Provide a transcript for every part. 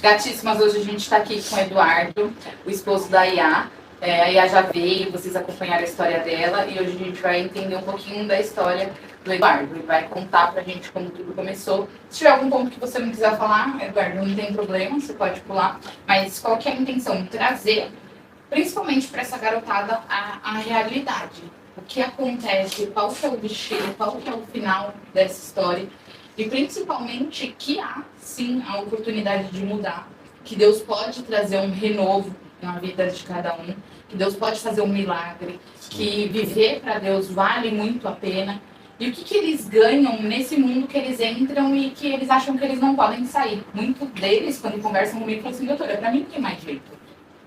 Gatíssimas, hoje a gente está aqui com o Eduardo, o esposo da Iá. A Iá já veio, vocês acompanharam a história dela e hoje a gente vai entender um pouquinho da história do Eduardo. Ele vai contar pra gente como tudo começou. Se tiver algum ponto que você não quiser falar, Eduardo, não tem problema, você pode pular. Mas qual que é a intenção? Trazer, principalmente para essa garotada, a realidade. O que acontece, qual que é o destino, qual que é o final dessa história. E principalmente que há, sim, a oportunidade de mudar. Que Deus pode trazer um renovo na vida de cada um. Que Deus pode fazer um milagre. Que viver para Deus vale muito a pena. E o que eles ganham nesse mundo que eles entram e que eles acham que eles não podem sair. Muito deles, quando conversam comigo, falam assim, doutora, para mim não tem mais jeito.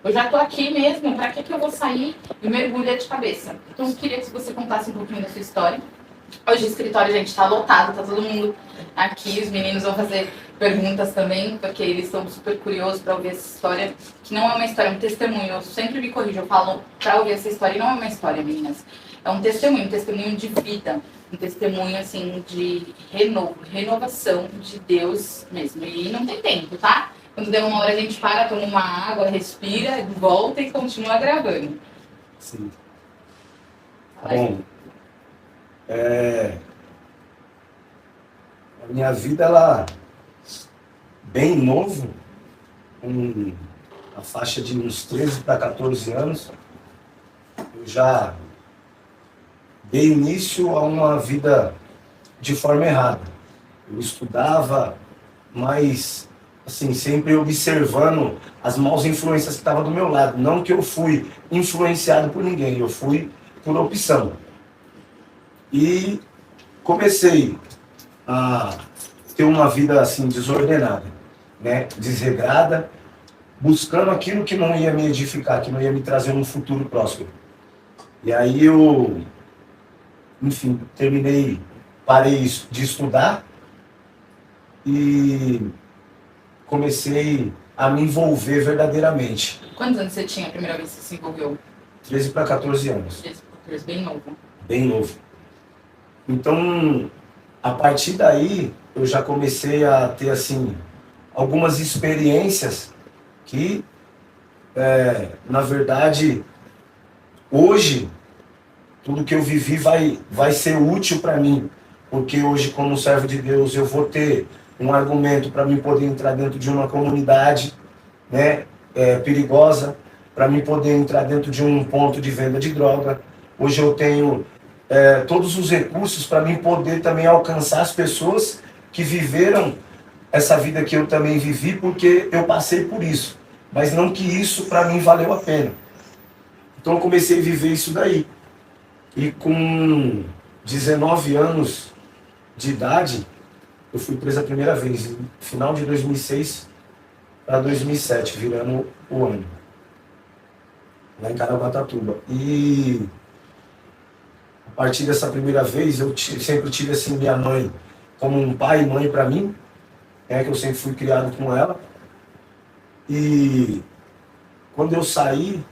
Eu já tô aqui mesmo, para que eu vou sair e mergulhar de cabeça? Então eu queria que você contasse um pouquinho da sua história. Hoje o escritório, gente, tá lotado, tá todo mundo aqui. Os meninos vão fazer perguntas também, porque eles estão super curiosos para ouvir essa história, que não é uma história, é um testemunho. Eu sempre me corrijo, eu falo para ouvir essa história, e não é uma história, meninas. É um testemunho de vida, um testemunho, assim, de renovação de Deus mesmo. E não tem tempo, tá? Quando der uma hora a gente para, toma uma água, respira, volta e continua gravando. Sim. Bom, a minha vida, ela, bem novo, com a faixa de uns 13 para 14 anos, eu já dei início a uma vida de forma errada. Eu estudava, mas assim, sempre observando as maus influências que estavam do meu lado. Não que eu fui influenciado por ninguém, eu fui por opção. E comecei a ter uma vida assim desordenada, né, desregrada, buscando aquilo que não ia me edificar, que não ia me trazer um futuro próspero. E aí eu, enfim, parei de estudar e comecei a me envolver verdadeiramente. Quantos anos você tinha a primeira vez que você se envolveu? 13 para 14 anos. 13 para 14, bem novo. Bem novo. Então, a partir daí, eu já comecei a ter, assim, algumas experiências que, na verdade, hoje, tudo que eu vivi vai ser útil para mim. Porque hoje, como servo de Deus, eu vou ter um argumento para mim poder entrar dentro de uma comunidade, né, perigosa, para mim poder entrar dentro de um ponto de venda de droga. Hoje eu tenho todos os recursos para mim poder também alcançar as pessoas que viveram essa vida que eu também vivi, porque eu passei por isso. Mas não que isso para mim valeu a pena. Então eu comecei a viver isso daí. E com 19 anos de idade, eu fui preso a primeira vez, no final de 2006 para 2007, virando o ano, lá em Caraguatatuba. E a partir dessa primeira vez, eu sempre tive assim minha mãe como um pai e mãe para mim, que eu sempre fui criado com ela. E quando eu saí,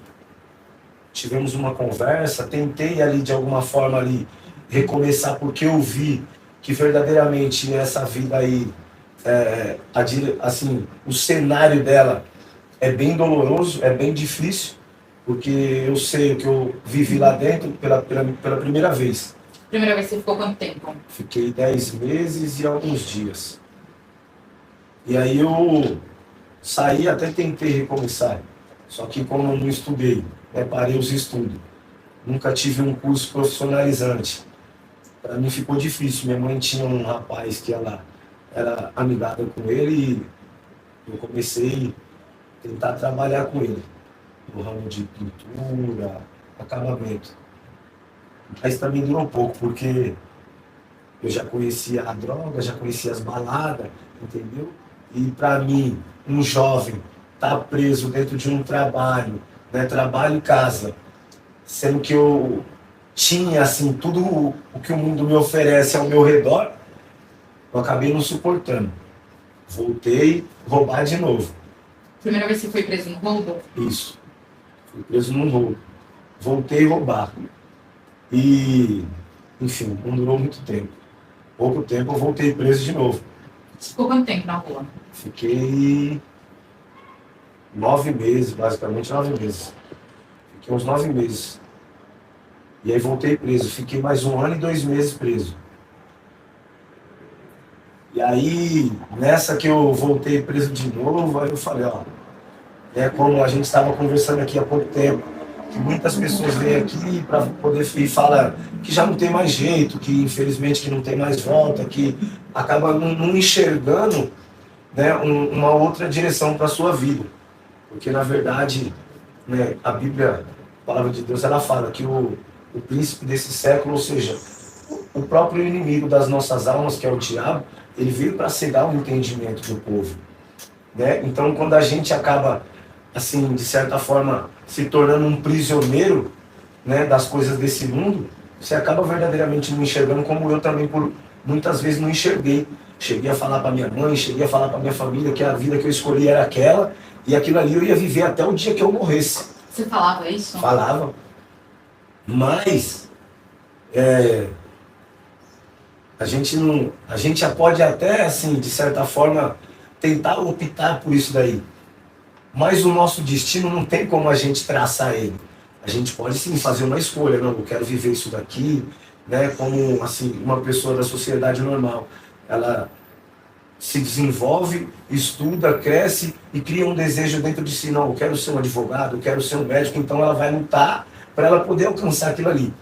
tivemos uma conversa, tentei ali de alguma forma ali recomeçar, porque eu vi que verdadeiramente essa vida aí, assim, o cenário dela é bem doloroso, é bem difícil, porque eu sei o que eu vivi lá dentro pela primeira vez. Primeira vez você ficou quanto tempo? Fiquei 10 meses e alguns dias. E aí eu saí, até tentei recomeçar, só que como eu não estudei, parei os estudos, nunca tive um curso profissionalizante. Para mim ficou difícil. Minha mãe tinha um rapaz que ela era amigada com ele e eu comecei a tentar trabalhar com ele no ramo de pintura, acabamento. Mas também durou pouco, porque eu já conhecia a droga, já conhecia as baladas, entendeu? E para mim, um jovem tá preso dentro de um trabalho, né, trabalho e casa, sendo que eu tinha assim tudo o que o mundo me oferece ao meu redor, eu acabei não suportando. Voltei a roubar de novo. Primeira vez que você foi preso no roubo? Isso. Fui preso num roubo. Voltei a roubar. E, enfim, não durou muito tempo. Pouco tempo eu voltei preso de novo. Ficou quanto tempo na rua? Fiquei 9 meses, basicamente 9 meses. Fiquei uns 9 meses. E aí voltei preso. Fiquei mais 1 ano e 2 meses preso. E aí, nessa que eu voltei preso de novo, aí eu falei, ó, como a gente estava conversando aqui há pouco tempo, que muitas pessoas vêm aqui para poder e falam que já não tem mais jeito, que infelizmente que não tem mais volta, que acaba não enxergando, né, uma outra direção para a sua vida. Porque na verdade, né, a Bíblia, a palavra de Deus, ela fala que o príncipe desse século, ou seja, o próprio inimigo das nossas almas, que é o diabo, ele veio para cegar o entendimento do povo, né? Então, quando a gente acaba, assim, de certa forma, se tornando um prisioneiro, né, das coisas desse mundo, você acaba verdadeiramente não enxergando, como eu também, por muitas vezes, não enxerguei. Cheguei a falar para minha mãe, cheguei a falar para minha família que a vida que eu escolhi era aquela, e aquilo ali eu ia viver até o dia que eu morresse. Você falava isso? Falava. Mas a gente pode até, assim, de certa forma, tentar optar por isso daí. Mas o nosso destino não tem como a gente traçar ele. A gente pode sim fazer uma escolha, não, eu quero viver isso daqui, né, como assim, uma pessoa da sociedade normal. Ela se desenvolve, estuda, cresce e cria um desejo dentro de si, não, eu quero ser um advogado, eu quero ser um médico, então ela vai lutar para ela poder alcançar aquilo ali,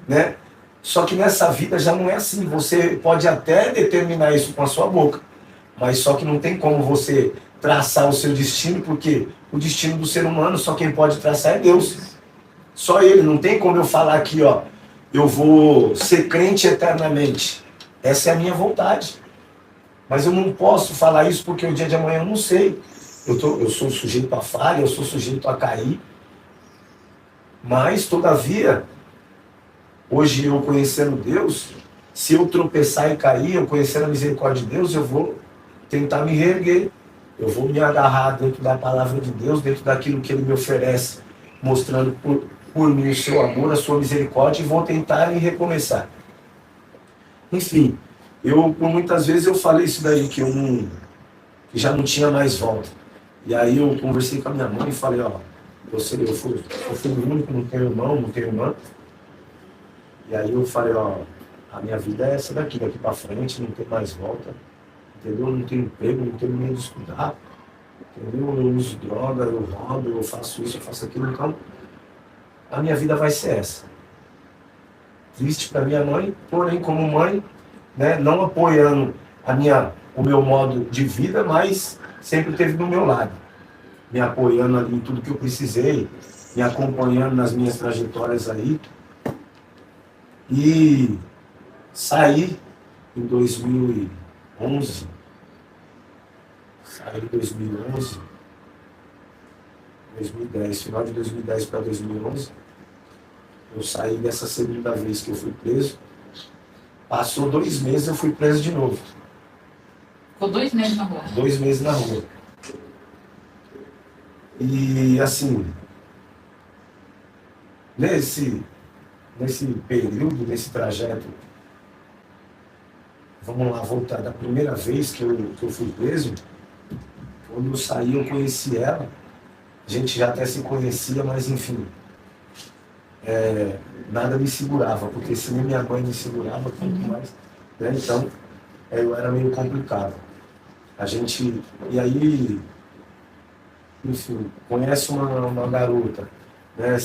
né? Só que nessa vida já não é assim. Você pode até determinar isso com a sua boca, mas só que não tem como você traçar o seu destino, porque o destino do ser humano, só quem pode traçar é Deus. Só Ele. Não tem como eu falar aqui, ó, eu vou ser crente eternamente. Essa é a minha vontade. Mas eu não posso falar isso porque o dia de amanhã eu não sei. Eu sou sujeito a falha, eu sou sujeito a cair. Mas, todavia, hoje eu conhecendo Deus, se eu tropeçar e cair, eu conhecendo a misericórdia de Deus, eu vou tentar me reerguer. Eu vou me agarrar dentro da palavra de Deus, dentro daquilo que Ele me oferece, mostrando por mim o seu amor, a sua misericórdia, e vou tentar me recomeçar. Enfim, por muitas vezes eu falei isso daí, que que já não tinha mais volta. E aí eu conversei com a minha mãe e falei, ó, eu fui o único, não tenho irmão, não tenho irmã. E aí eu falei, ó, a minha vida é essa daqui pra frente, não tem mais volta, entendeu? Eu não tenho emprego, não tenho meio de estudar, entendeu? Eu uso droga, eu roubo, eu faço isso, eu faço aquilo, então a minha vida vai ser essa. Triste para minha mãe, porém como mãe, né, não apoiando o meu modo de vida, mas sempre esteve do meu lado, me apoiando ali em tudo que eu precisei, me acompanhando nas minhas trajetórias aí. E saí em 2011, saí em 2011, 2010, final de 2010 para 2011, eu saí dessa segunda vez que eu fui preso, passou 2 meses eu fui preso de novo. Ficou 2 meses na rua? 2 meses na rua. E assim, nesse período, nesse trajeto, vamos lá, voltar da primeira vez que eu fui preso, quando eu saí eu conheci ela, a gente já até se conhecia, mas enfim, nada me segurava, porque se nem minha mãe me segurava, quanto mais, né? Então, eu era meio complicado. E aí, enfim, conhece uma garota, né?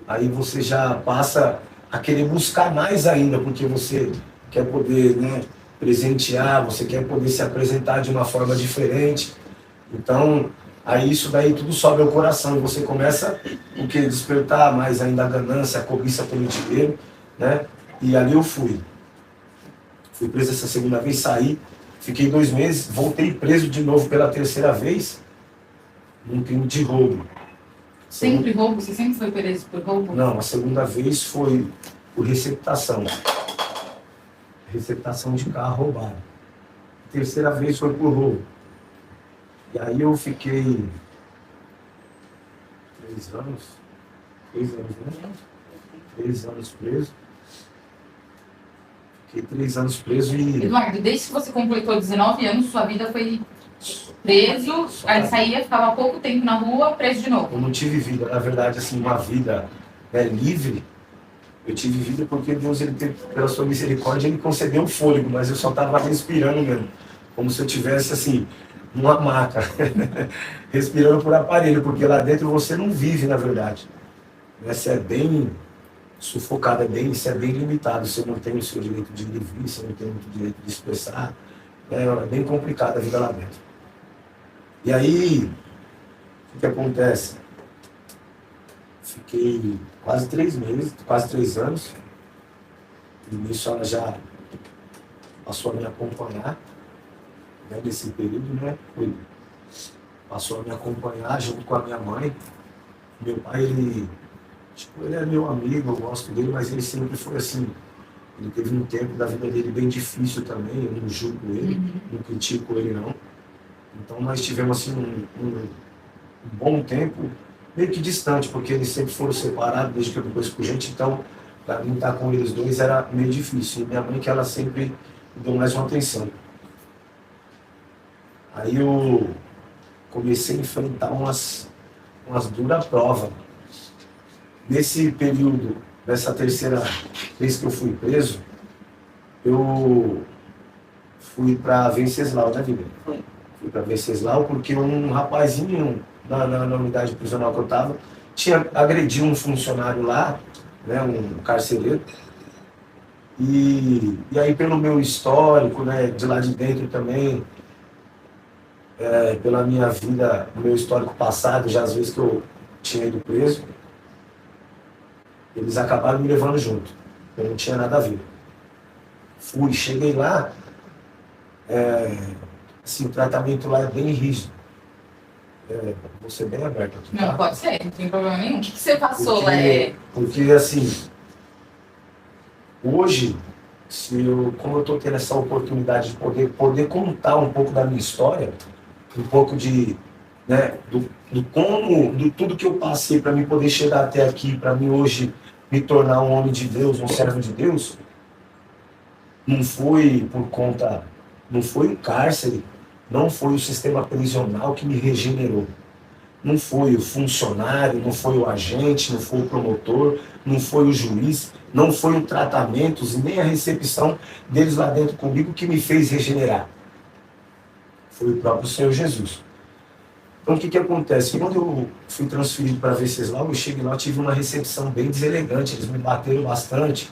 Aí você já passa a querer buscar mais ainda, porque você quer poder, né, presentear, você quer poder se apresentar de uma forma diferente. Então, aí isso daí tudo sobe ao coração e você começa despertar mais ainda a ganância, a cobiça pelo dinheiro, né? E ali eu fui preso essa segunda vez, saí, fiquei 2 meses, voltei preso de novo pela terceira vez, num crime de roubo. Sempre roubo? Você sempre foi preso por roubo? Não, a segunda vez foi por receptação. Receptação de carro roubado. A terceira vez foi por roubo. E aí eu fiquei 3 anos, né? 3 anos preso. Fiquei 3 anos preso e... Eduardo, desde que você completou 19 anos, sua vida foi Preso, aí saía, ficava pouco tempo na rua, preso de novo. Eu não tive vida, na verdade, assim, uma vida livre. Eu tive vida porque Deus, ele teve, pela sua misericórdia, ele concedeu um fôlego, mas eu só estava respirando mesmo, como se eu tivesse, assim, numa maca, respirando por aparelho, porque lá dentro você não vive, na verdade. Você é bem sufocado, isso é bem limitado, você não tem o seu direito de livre, você não tem muito direito de expressar, é bem complicada a vida lá dentro. E aí, o que acontece? Fiquei quase 3 meses, quase 3 anos. No início ela já passou a me acompanhar, né, nesse período, né? Passou a me acompanhar junto com a minha mãe. Meu pai, ele é meu amigo, eu gosto dele, mas ele sempre foi assim. Ele teve um tempo da vida dele bem difícil também, eu não julgo ele, não critico ele não. Então nós tivemos assim um bom tempo, meio que distante, porque eles sempre foram separados desde que eu me conheço com gente, então para mim estar com eles dois era meio difícil. E minha mãe, que ela sempre me deu mais uma atenção. Aí eu comecei a enfrentar umas duras provas. Nesse período, nessa terceira vez que eu fui preso, eu fui para Venceslau, né, Viviane? Fui para Venceslau porque um rapazinho na unidade prisional que eu estava tinha agredido um funcionário lá, né, um carcereiro. E aí, pelo meu histórico, né, de lá de dentro também, pela minha vida, meu histórico passado, já às vezes que eu tinha ido preso, eles acabaram me levando junto. Eu não tinha nada a ver. Fui, cheguei lá, assim, o tratamento lá é bem rígido. Vou ser bem aberto aqui, tá? Não, pode ser, não tem problema nenhum. O que você passou lá? Porque, assim, hoje, como eu estou tendo essa oportunidade de poder contar um pouco da minha história, um pouco de, né, do tudo que eu passei para mim poder chegar até aqui, para mim hoje me tornar um homem de Deus, um servo de Deus, não foi por conta, não foi o cárcere, não foi o sistema prisional que me regenerou. Não foi o funcionário, não foi o agente, não foi o promotor, não foi o juiz, não foi o tratamento e nem a recepção deles lá dentro comigo que me fez regenerar. Foi o próprio Senhor Jesus. Então o que acontece? Quando eu fui transferido para Venceslau, eu cheguei lá, eu tive uma recepção bem deselegante, eles me bateram bastante,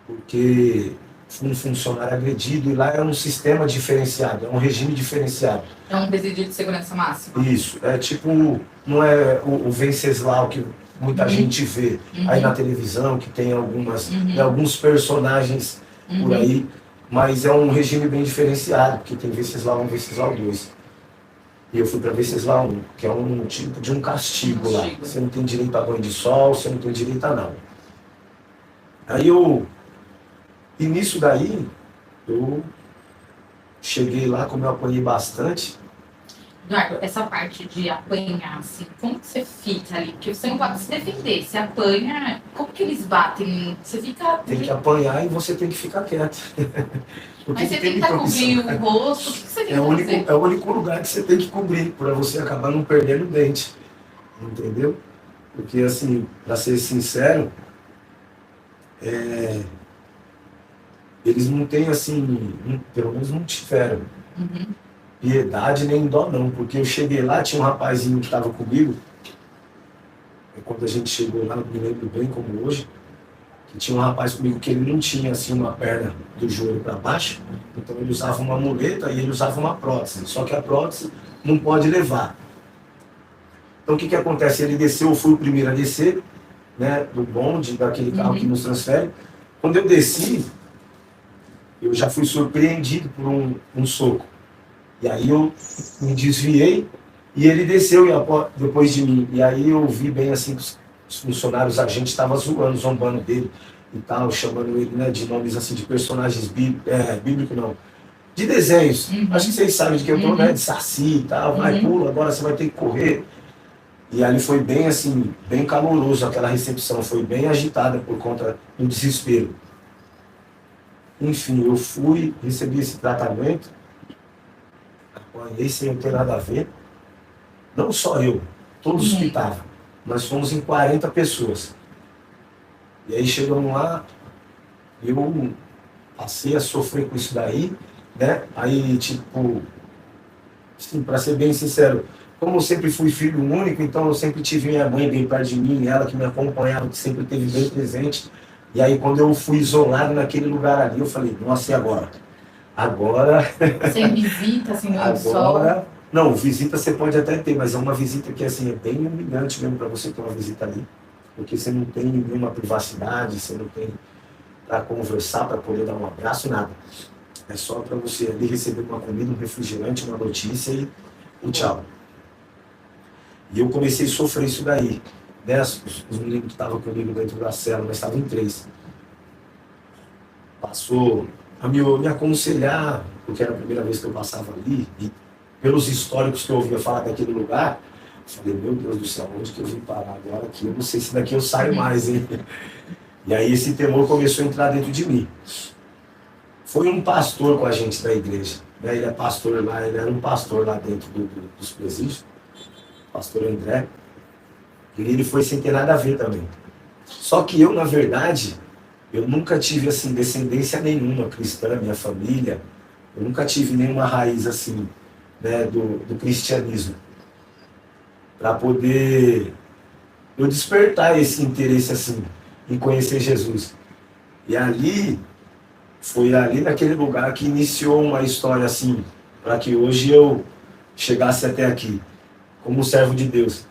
porque fui um funcionário agredido, e lá é um sistema diferenciado, é um regime diferenciado. É um presídio de segurança máxima. Isso, é tipo, não é o Venceslau que muita gente vê aí na televisão, que tem alguns personagens por aí, mas é um regime bem diferenciado, porque tem Venceslau 1 e Venceslau 2. E eu fui para Venceslau 1, que é um tipo de um castigo lá. Você não tem direito a banho de sol, você não tem direito a nada. Aí e nisso daí, eu cheguei lá, como eu apanhei bastante. Eduardo, essa parte de apanhar, assim, como que você fica ali? Porque você não pode se defender, você apanha, como que eles batem? Você fica... Tem que apanhar e você tem que ficar quieto. Mas você tem que estar cobrindo o rosto, o que você tem que fazer? É o único lugar que você tem que cobrir, para você acabar não perdendo o dente. Entendeu? Porque, assim, para ser sincero, eles não têm, assim, pelo menos não tiveram piedade nem dó não, porque eu cheguei lá, tinha um rapazinho que estava comigo, quando a gente chegou lá, não me lembro bem como hoje, que tinha um rapaz comigo que ele não tinha, assim, uma perna do joelho para baixo, então ele usava uma muleta e ele usava uma prótese, só que a prótese não pode levar. Então o que acontece? Ele desceu, eu fui o primeiro a descer, né, do bonde, daquele carro que nos transfere. Quando eu desci, eu já fui surpreendido por um soco. E aí eu me desviei e ele desceu depois de mim. E aí eu vi bem assim que os funcionários, a gente estava zombando dele e tal, chamando ele, né, de nomes assim de personagens bíblicos, não, de desenhos. Acho que vocês sabem de que eu tô, né, de Saci e tal, vai, pula, agora você vai ter que correr. E ali foi bem assim, bem caloroso aquela recepção, foi bem agitada por conta do desespero. Enfim, eu fui, recebi esse tratamento. apanhei sem eu ter nada a ver. Não só eu, todos que estavam. Nós fomos em 40 pessoas. E aí chegamos lá, eu passei a sofrer com isso daí, né? Aí, tipo, assim, para ser bem sincero, como eu sempre fui filho único, então eu sempre tive minha mãe bem perto de mim, ela que me acompanhava, que sempre esteve bem presente. E aí, quando eu fui isolado naquele lugar ali, eu falei, nossa, e agora? Agora... Sem visita, sem luz do sol. Agora... Não, visita você pode até ter, mas é uma visita que, assim, é bem humilhante mesmo para você ter uma visita ali. Porque você não tem nenhuma privacidade, você não tem para conversar, para poder dar um abraço, nada. É só para você ali receber uma comida, um refrigerante, uma notícia e tchau. E eu comecei a sofrer isso daí. Né? Os meninos que estavam comigo dentro da cela, nós estávamos em 3. Passou a me aconselhar, porque era a primeira vez que eu passava ali, e pelos históricos que eu ouvia falar daquele lugar, eu falei, meu Deus do céu, onde que eu vim parar agora aqui? Eu não sei se daqui eu saio mais, hein? E aí esse temor começou a entrar dentro de mim. Foi um pastor com a gente da igreja. Né? Ele é pastor lá, ele era um pastor lá dentro dos presídios, pastor André. E ele foi sem ter nada a ver também. Só que eu, na verdade, eu nunca tive assim, descendência nenhuma cristã, minha família. Eu nunca tive nenhuma raiz assim, né, do cristianismo. Para poder eu despertar esse interesse assim, em conhecer Jesus. E ali, foi ali naquele lugar que iniciou uma história assim, para que hoje eu chegasse até aqui, como servo de Deus.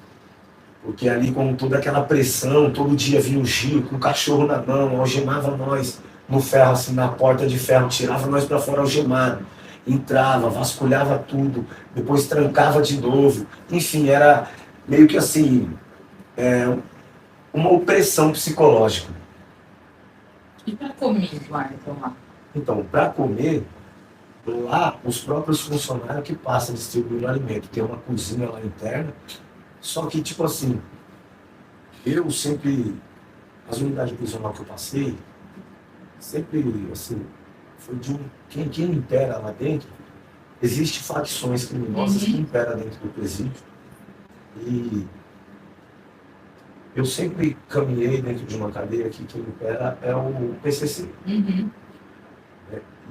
Porque ali com toda aquela pressão, todo dia vinha o Gil com o cachorro na mão, algemava nós no ferro, assim, na porta de ferro, tirava nós para fora algemado, entrava, vasculhava tudo, depois trancava de novo. Enfim, era meio que assim, uma opressão psicológica. E para comer, Eduardo, lá? Então, para comer, lá os próprios funcionários que passam distribuindo alimento. Tem uma cozinha lá interna. Só que, tipo assim, eu sempre, as unidades prisional que eu passei, sempre, assim, foi de quem impera lá dentro, existem facções criminosas que imperam dentro do presídio. E eu sempre caminhei dentro de uma cadeia que quem impera é o PCC.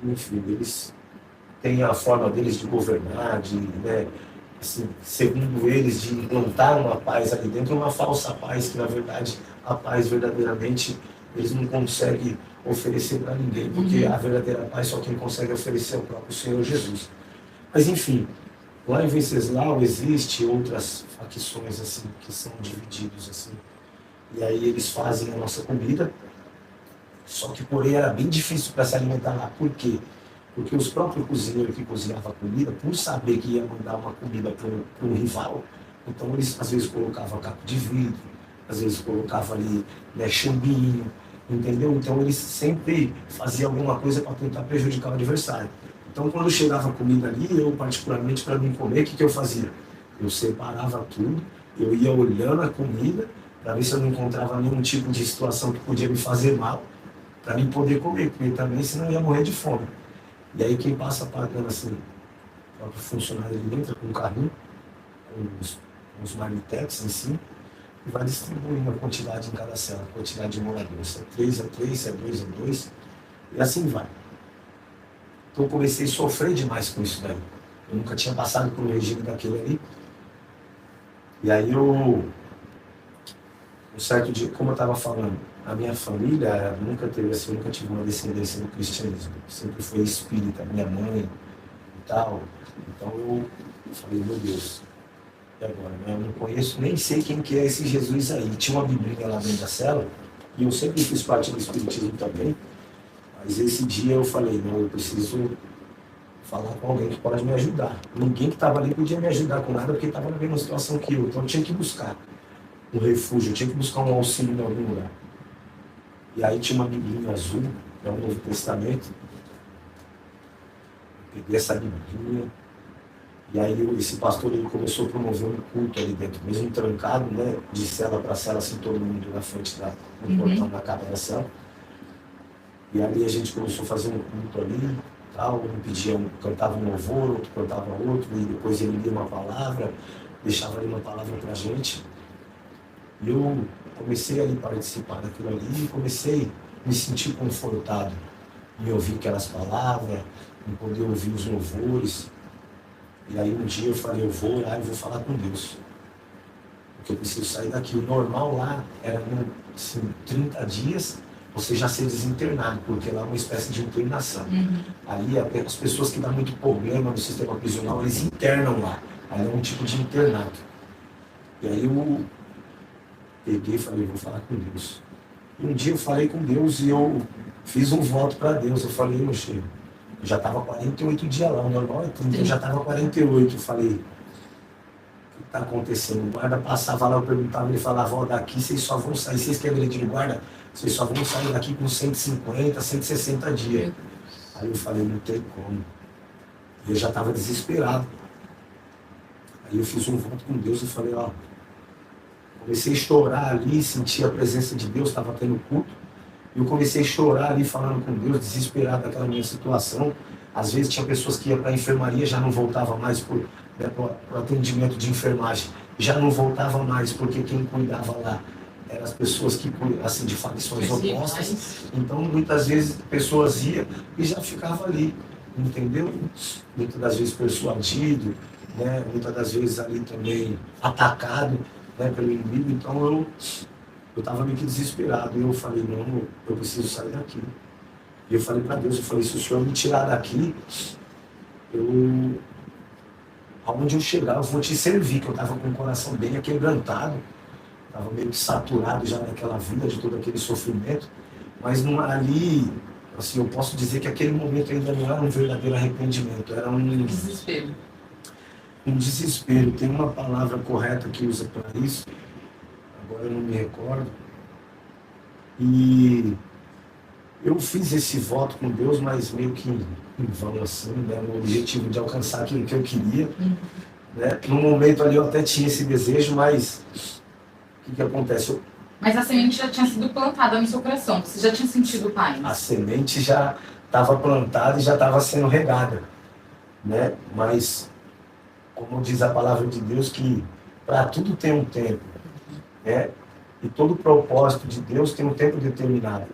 Enfim, eles têm a forma deles de governar, de, né, assim, segundo eles, de implantar uma paz ali dentro, uma falsa paz, que na verdade a paz verdadeiramente eles não conseguem oferecer para ninguém, porque a verdadeira paz só quem consegue oferecer é o próprio Senhor Jesus. Mas enfim, lá em Venceslau existe outras facções assim, que são divididos assim, e aí eles fazem a nossa comida, só que porém era bem difícil para se alimentar lá. Por quê? Porque os próprios cozinheiros que cozinhavam a comida, por saber que ia mandar uma comida para um rival, então eles às vezes colocavam caco de vidro, às vezes colocavam ali, né, chumbinho, entendeu? Então eles sempre faziam alguma coisa para tentar prejudicar o adversário. Então quando chegava a comida ali, eu particularmente para mim comer, o que eu fazia? Eu separava tudo, eu ia olhando a comida, para ver se eu não encontrava nenhum tipo de situação que podia me fazer mal, para mim poder comer, porque também senão eu ia morrer de fome. E aí quem passa pagando assim, o próprio funcionário ele entra com um carrinho, com os marmitex em cima, e vai distribuindo a quantidade em cada cela, a quantidade de moradores. Se é 3 a 3, se é 2 a 2, e assim vai. Então eu comecei a sofrer demais com isso daí. Eu nunca tinha passado por um regime daquele ali. E aí um certo dia, como eu estava falando, a minha família nunca teve assim, nunca tive uma descendência do cristianismo. Sempre foi espírita, minha mãe e tal. Então eu falei, meu Deus, e agora? Eu não conheço, nem sei quem que é esse Jesus aí. Tinha uma biblinha lá dentro da cela, e eu sempre fiz parte do espiritismo também. Mas esse dia eu falei, não, eu preciso falar com alguém que pode me ajudar. Ninguém que estava ali podia me ajudar com nada, porque estava na mesma situação que eu. Então eu tinha que buscar um refúgio, eu tinha que buscar um auxílio em algum lugar. E aí tinha uma biblinha azul, é o Novo Testamento. Eu peguei essa biblinha, e aí esse pastor ele começou a promover um culto ali dentro, mesmo trancado, né, de cela para cela, assim, todo mundo na frente do portão da capa da cela. E ali a gente começou a fazer um culto ali, tal, um pedia, cantava um louvor, outro cantava outro, e depois ele lia uma palavra, deixava ali uma palavra pra gente. E eu comecei a participar daquilo ali e comecei a me sentir confortado em ouvir aquelas palavras, em poder ouvir os louvores. E aí um dia eu falei, eu vou orar e vou falar com Deus. Porque eu preciso sair daqui. O normal lá era, assim, 30 dias você já ser desinternado, porque lá é uma espécie de internação. Ali as pessoas que dão muito problema no sistema prisional, eles internam lá. Ali é um tipo de internato. E aí eu peguei e falei, vou falar com Deus. E um dia eu falei com Deus e eu fiz um voto para Deus. Eu falei, meu cheiro, eu já estava 48 dias lá, o normal é 30, eu já estava 48. Eu falei, o que está acontecendo? O guarda passava lá, eu perguntava, ele falava, ó, daqui vocês só vão sair, vocês que é de guarda, vocês só vão sair daqui com 150, 160 dias. Aí eu falei, não tem como. E eu já estava desesperado. Aí eu fiz um voto com Deus e falei, ó, comecei a chorar ali, senti a presença de Deus, estava tendo culto. E eu comecei a chorar ali, falando com Deus, desesperado daquela minha situação. Às vezes tinha pessoas que iam para a enfermaria, já não voltava mais para o atendimento de enfermagem. Já não voltava mais, porque quem cuidava lá eram as pessoas que, assim, de facções opostas. Então, muitas vezes, pessoas iam e já ficavam ali, entendeu? Muitas das vezes persuadido, né? Muitas das vezes ali também atacado, né, pelo inimigo. Então, eu estava meio que desesperado. E eu falei, não, eu preciso sair daqui. E eu falei para Deus, eu falei, se o Senhor me tirar daqui, aonde eu chegar, eu vou te servir, que eu estava com o coração bem aquebrantado, estava meio que saturado já naquela vida, de todo aquele sofrimento, mas não, ali, assim, eu posso dizer que aquele momento ainda não era um verdadeiro arrependimento, era um desespero. Um desespero. Tem uma palavra correta que usa para isso, agora eu não me recordo, e eu fiz esse voto com Deus, mas meio que em vão, assim, né, no objetivo de alcançar aquilo que eu queria. Né? No momento ali eu até tinha esse desejo, mas o que acontece? Mas a semente já tinha sido plantada no seu coração, você já tinha sentido paz? A semente já estava plantada e já estava sendo regada. Né? Mas, como diz a palavra de Deus, que para tudo tem um tempo. Né? E todo propósito de Deus tem um tempo determinado.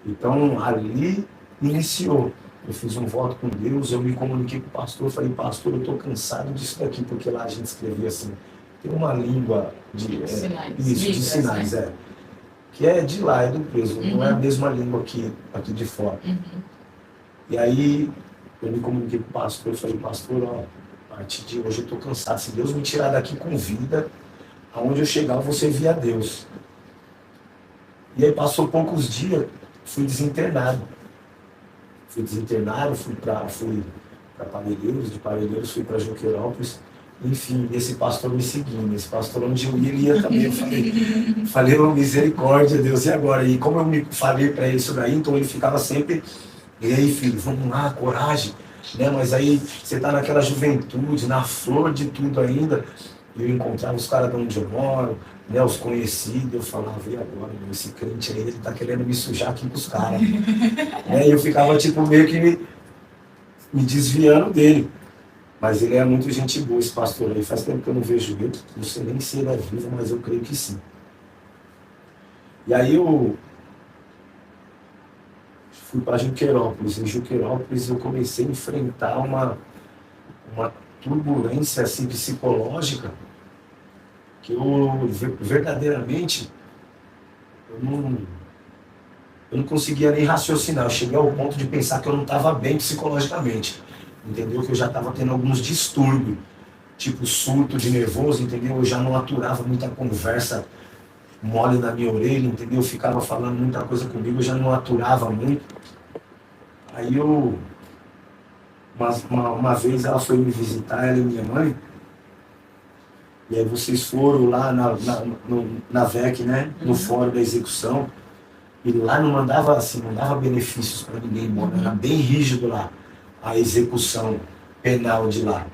Então, ali iniciou. Eu fiz um voto com Deus, eu me comuniquei com o pastor, falei, pastor, eu estou cansado disso daqui, porque lá a gente escrevia assim, tem uma língua de sinais, né? Que é de lá, é do preso, não é a mesma língua aqui de fora. E aí, eu me comuniquei com o pastor, eu falei, pastor, ó, a partir de hoje eu estou cansado, se Deus me tirar daqui com vida, aonde eu chegar eu vou servir a Deus. E aí passou poucos dias, fui desinternado. Fui para Parelheiros, de Parelheiros fui para Junqueirópolis. Enfim, esse pastor me seguindo, esse pastor onde eu ia também, eu falei, oh, misericórdia, Deus, e agora? E como eu me falei para ele isso daí, então ele ficava sempre, e aí, filho, vamos lá, coragem, né? Mas aí você está naquela juventude, na flor de tudo ainda, e eu encontrava os caras de onde eu moro, né, os conhecidos, eu falava, e agora, meu, esse crente aí, ele tá querendo me sujar aqui com os caras. Né, e eu ficava, tipo, meio que me desviando dele. Mas ele é muito gente boa, esse pastor aí. Faz tempo que eu não vejo ele, não sei nem se ele é vivo, mas eu creio que sim. E aí eu fui para Junqueirópolis. Em Junqueirópolis eu comecei a enfrentar uma turbulência assim, psicológica, que eu verdadeiramente eu não conseguia nem raciocinar. Eu cheguei ao ponto de pensar que eu não estava bem psicologicamente, entendeu? Que eu já estava tendo alguns distúrbios, tipo surto de nervoso, entendeu? Eu já não aturava muita conversa mole na minha orelha, entendeu? Eu ficava falando muita coisa comigo, eu já não aturava muito. Aí uma vez ela foi me visitar, ela e minha mãe, e aí vocês foram lá na VEC, né? No fórum da execução, e lá não mandava assim, não dava benefícios para ninguém, era bem rígido lá, a execução penal de lá.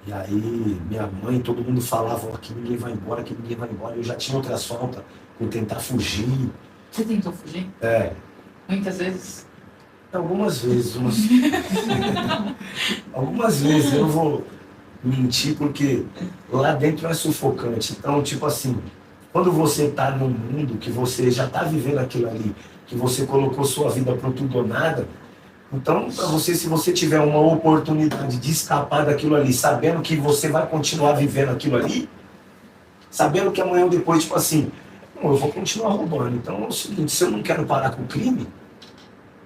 E aí minha mãe, todo mundo falava, ó, que ninguém vai embora, que ninguém vai embora. Eu já tinha outras faltas, por tentar fugir. Você tentou fugir? É. Muitas vezes? Algumas vezes, algumas vezes eu vou mentir porque lá dentro é sufocante. Então, tipo assim, quando você está num mundo que você já está vivendo aquilo ali, que você colocou sua vida pro tudo ou nada, então, para você, se você tiver uma oportunidade de escapar daquilo ali, sabendo que você vai continuar vivendo aquilo ali, sabendo que amanhã ou depois, tipo assim, não, eu vou continuar roubando. Então é o seguinte, se eu não quero parar com o crime,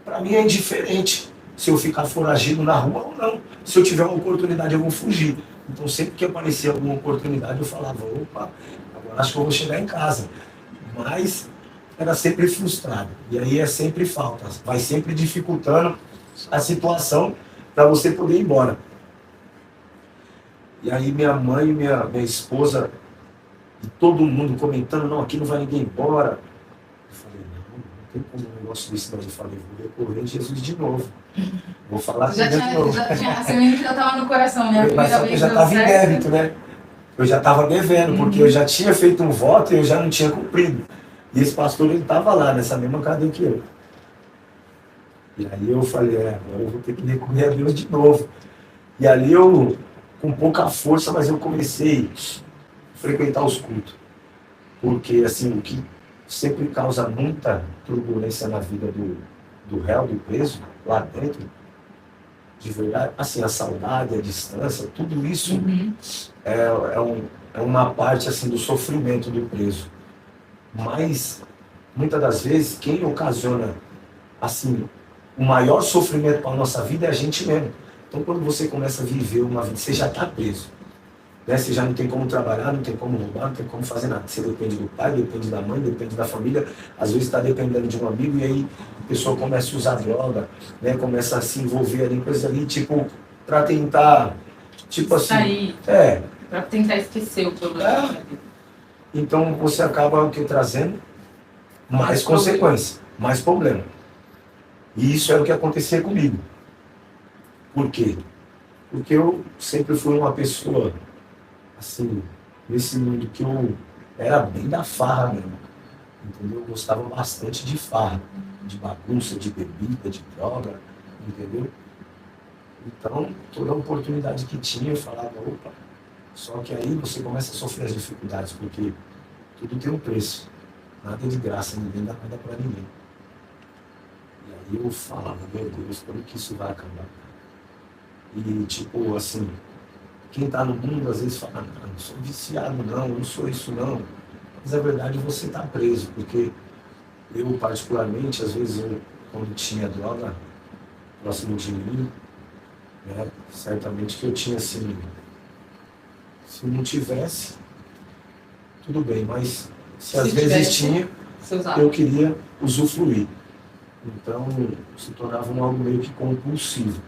para mim é indiferente se eu ficar foragido na rua ou não. Se eu tiver uma oportunidade, eu vou fugir. Então, sempre que aparecia alguma oportunidade, eu falava, opa, agora acho que eu vou chegar em casa. Mas era sempre frustrado. E aí é sempre falta. Vai sempre dificultando a situação para você poder ir embora. E aí minha mãe, minha esposa, e todo mundo comentando, não, aqui não vai ninguém embora. Eu falei, não tem como um negócio desse, não. Eu falei, vou recorrer a Jesus de novo. Vou falar com ele de novo. A semente já estava no coração, né? Mas só que eu já estava em débito, né? Eu já estava devendo, porque eu já tinha feito um voto e eu já não tinha cumprido. E esse pastor, ele estava lá, nessa mesma cadeia que eu. E aí eu falei, agora eu vou ter que recorrer a Deus de novo. E ali eu, com pouca força, mas eu comecei a frequentar os cultos. Porque, assim, o que sempre causa muita turbulência na vida do réu, do preso, lá dentro, de verdade, assim, a saudade, a distância, tudo isso é uma parte, assim, do sofrimento do preso. Mas, muitas das vezes, quem ocasiona, assim, o maior sofrimento para a nossa vida é a gente mesmo. Então, quando você começa a viver uma vida, você já está preso. Né? Você já não tem como trabalhar, não tem como roubar, não tem como fazer nada. Você depende do pai, depende da mãe, depende da família. Às vezes está dependendo de um amigo e aí a pessoa começa a usar droga, né? Começa a se envolver ali em coisas ali, tipo, para tentar, tipo assim... Sair. Para tentar esquecer o problema. Então, você acaba o que trazendo mais consequência, mais problema. E isso era o que acontecia comigo. Por quê? Porque eu sempre fui uma pessoa, assim, nesse mundo que eu era bem da farra mesmo. Entendeu? Eu gostava bastante de farra, de bagunça, de bebida, de droga, entendeu? Então, toda oportunidade que tinha, eu falava, opa. Só que aí você começa a sofrer as dificuldades, porque tudo tem um preço. Nada é de graça, ninguém dá nada para ninguém. E aí eu falava, meu Deus, quando que isso vai acabar? E tipo, assim, quem está no mundo às vezes fala, não, não sou viciado não, não sou isso não. Mas na verdade você está preso, porque eu particularmente, às vezes quando tinha droga próximo de mim, né, certamente que eu tinha assim, se não tivesse, tudo bem, mas se às vezes tinha, eu queria usufruir. Então, se tornava algo meio que compulsivo,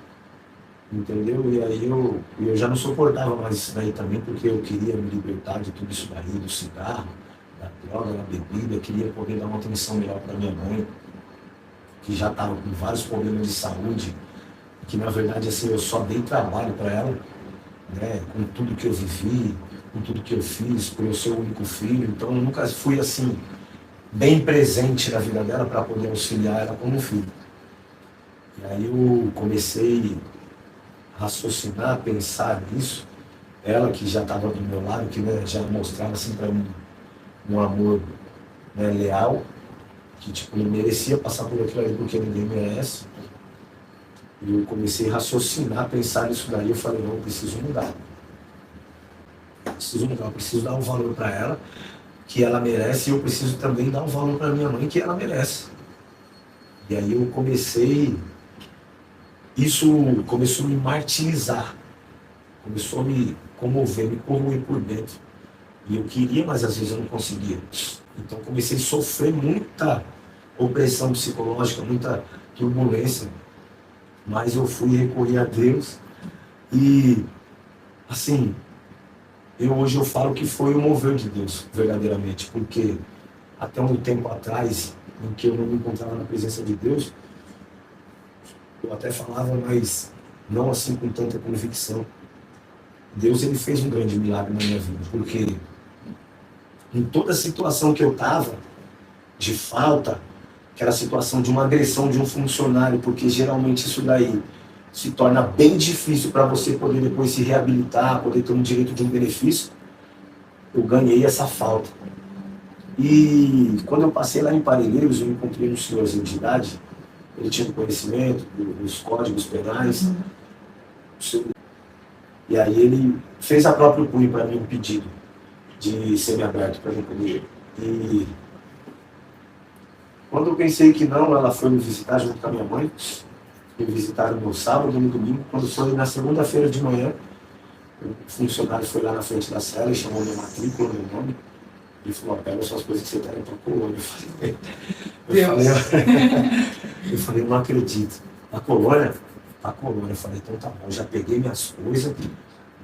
entendeu? E aí eu já não suportava mais isso daí também, porque eu queria me libertar de tudo isso daí, do cigarro, da droga, da bebida, queria poder dar uma atenção melhor para minha mãe, que já estava com vários problemas de saúde, que na verdade assim, eu só dei trabalho para ela, né? Com tudo que eu vivi, com tudo que eu fiz, por eu ser o único filho, então eu nunca fui assim, bem presente na vida dela para poder auxiliar ela como filho. E aí eu comecei a raciocinar, a pensar nisso. Ela que já estava do meu lado, que né, já mostrava assim para mim um amor, né, leal, que tipo, não merecia passar por aquilo ali porque ninguém merece. E eu comecei a raciocinar, a pensar nisso daí. Eu falei, não, eu preciso mudar. Eu preciso dar um valor para ela que ela merece, e eu preciso também dar um valor para minha mãe que ela merece. E aí eu isso começou a me martirizar, começou a me comover, me corroer por dentro. E eu queria, mas às vezes eu não conseguia. Então comecei a sofrer muita opressão psicológica, muita turbulência. Mas eu fui recorrer a Deus e, assim, hoje eu falo que foi o mover de Deus, verdadeiramente, porque até um tempo atrás, em que eu não me encontrava na presença de Deus, eu até falava, mas não assim com tanta convicção. Deus, ele fez um grande milagre na minha vida, porque em toda a situação que eu estava, de falta, aquela situação de uma agressão de um funcionário, porque geralmente isso daí se torna bem difícil para você poder depois se reabilitar, poder ter um direito de um benefício, eu ganhei essa falta. E quando eu passei lá em Parelheiros, eu encontrei um senhorzinho de idade, ele tinha conhecimento dos códigos penais, e aí ele fez a própria punho para mim um pedido de semiaberto para mim poder. E quando eu pensei que não, ela foi me visitar junto com a minha mãe, me visitaram no sábado e no domingo. Quando foi na segunda-feira de manhã, o funcionário foi lá na frente da cela e chamou minha matrícula, meu nome, e falou: pega suas coisas que você está indo para a colônia. Eu falei, não acredito. A colônia? A colônia. Eu falei, então tá bom, já peguei minhas coisas,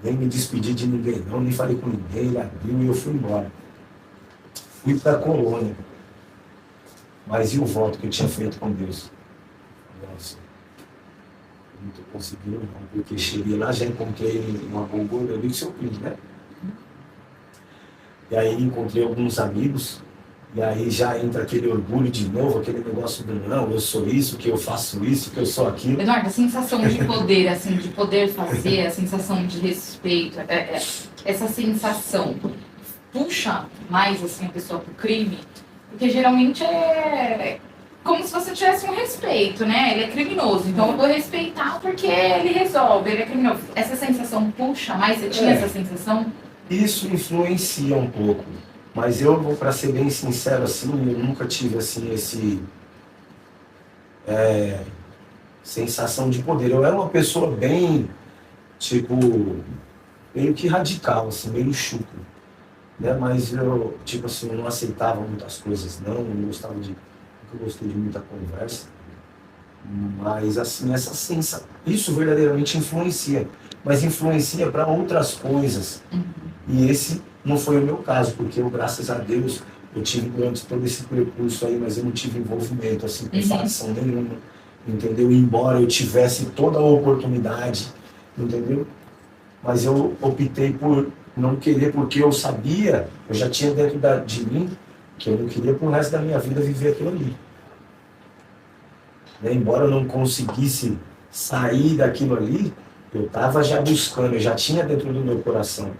nem me despedi de ninguém não, nem falei com ninguém, ele abriu e eu fui embora. Fui para a colônia. Mas e o voto que eu tinha feito com Deus? Nossa, não estou conseguindo não, porque cheguei lá, já encontrei uma boa, eu digo seu primo, né? E aí encontrei alguns amigos, e aí já entra aquele orgulho de novo, aquele negócio do não, eu sou isso, que eu faço isso, que eu sou aquilo. Eduardo, a sensação de poder, assim, de poder fazer, a sensação de respeito, essa sensação puxa mais assim, a pessoa pro crime, porque geralmente é como se você tivesse um respeito, né? Ele é criminoso, então eu vou respeitar porque ele resolve, ele é criminoso. Essa sensação puxa mais, você tinha essa sensação? Isso influencia um pouco, mas eu vou, para ser bem sincero, assim, eu nunca tive assim esse sensação de poder. Eu era uma pessoa bem, tipo, meio que radical, assim, meio chucro, né? Mas eu, tipo assim, eu não aceitava muitas coisas, não gostava nunca gostei de muita conversa. Mas assim, essa sensação, isso verdadeiramente influencia, mas influencia para outras coisas. E esse não foi o meu caso, porque eu, graças a Deus, eu tive durante todo esse percurso aí, mas eu não tive envolvimento assim, com facção nenhuma, entendeu? Embora eu tivesse toda a oportunidade, entendeu? Mas eu optei por não querer, porque eu sabia, eu já tinha dentro de mim, que eu não queria pro resto da minha vida viver aquilo ali. Né? Embora eu não conseguisse sair daquilo ali, eu estava já buscando, eu já tinha dentro do meu coração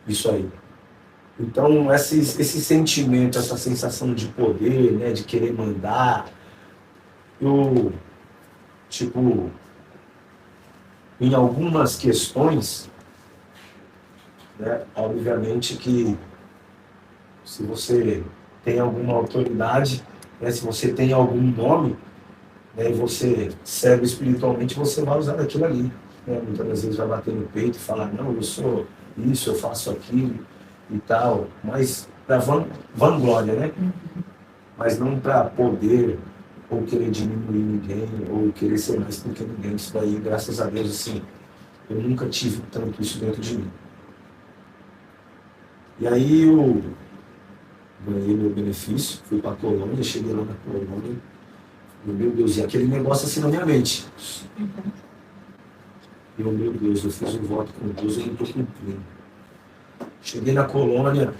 isso aí. Então, esse sentimento, essa sensação de poder, né, de querer mandar, eu, tipo, em algumas questões, né, obviamente que se você tem alguma autoridade, né, se você tem algum nome, né, e você serve espiritualmente, você vai usar aquilo ali. Né? Muitas das vezes vai bater no peito e falar, não, eu sou isso, eu faço aquilo e tal, mas para vanglória, né? Mas não para poder ou querer diminuir ninguém ou querer ser mais do que ninguém. Isso daí, graças a Deus, assim, eu nunca tive tanto isso dentro de mim. E aí eu ganhei meu benefício, fui para a colônia, cheguei lá na colônia, meu Deus, e aquele negócio assim na minha mente. Eu, meu Deus, eu fiz um voto com Deus, eu não estou cumprindo. Cheguei na colônia,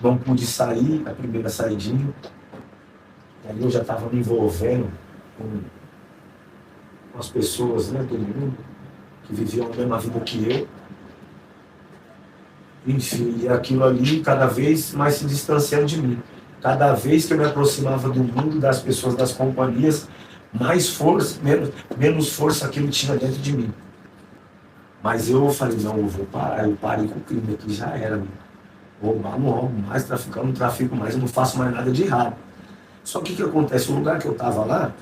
não pude sair, a primeira saidinha. Aí eu já estava me envolvendo com as pessoas, né, todo mundo, que viviam a mesma vida que eu. Enfim, e aquilo ali cada vez mais se distanciando de mim. Cada vez que eu me aproximava do mundo, das pessoas, das companhias, mais força, menos força aquilo tinha dentro de mim. Mas eu falei, não, eu vou parar, eu parei com o crime aqui, já era. Roubar, não roubo mais, traficar, não trafico mais, eu não faço mais nada de errado. Só que o que acontece? O lugar que eu estava lá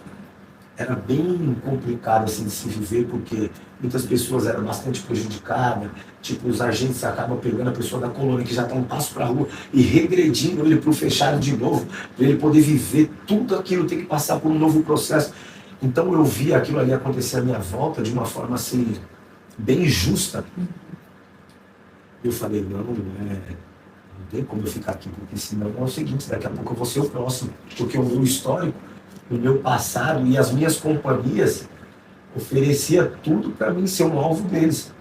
era bem complicado assim, de se viver, porque muitas pessoas eram bastante prejudicadas, tipo, os agentes acabam pegando a pessoa da colônia que já está um passo para a rua e regredindo ele para o fechado de novo, para ele poder viver tudo aquilo, tem que passar por um novo processo. Então eu vi aquilo ali acontecer à minha volta de uma forma assim, bem justa. Eu falei, não tem como eu ficar aqui, porque senão é o seguinte, daqui a pouco eu vou ser o próximo, porque o meu histórico, o meu passado e as minhas companhias oferecia tudo para mim ser um alvo deles.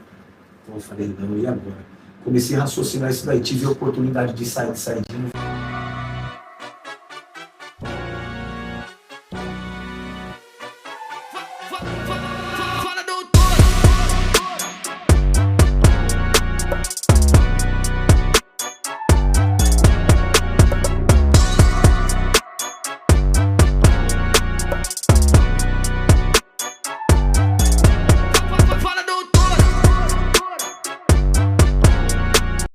Então eu falei, não, e agora? Comecei a raciocinar isso daí, tive a oportunidade de sair de saidinho.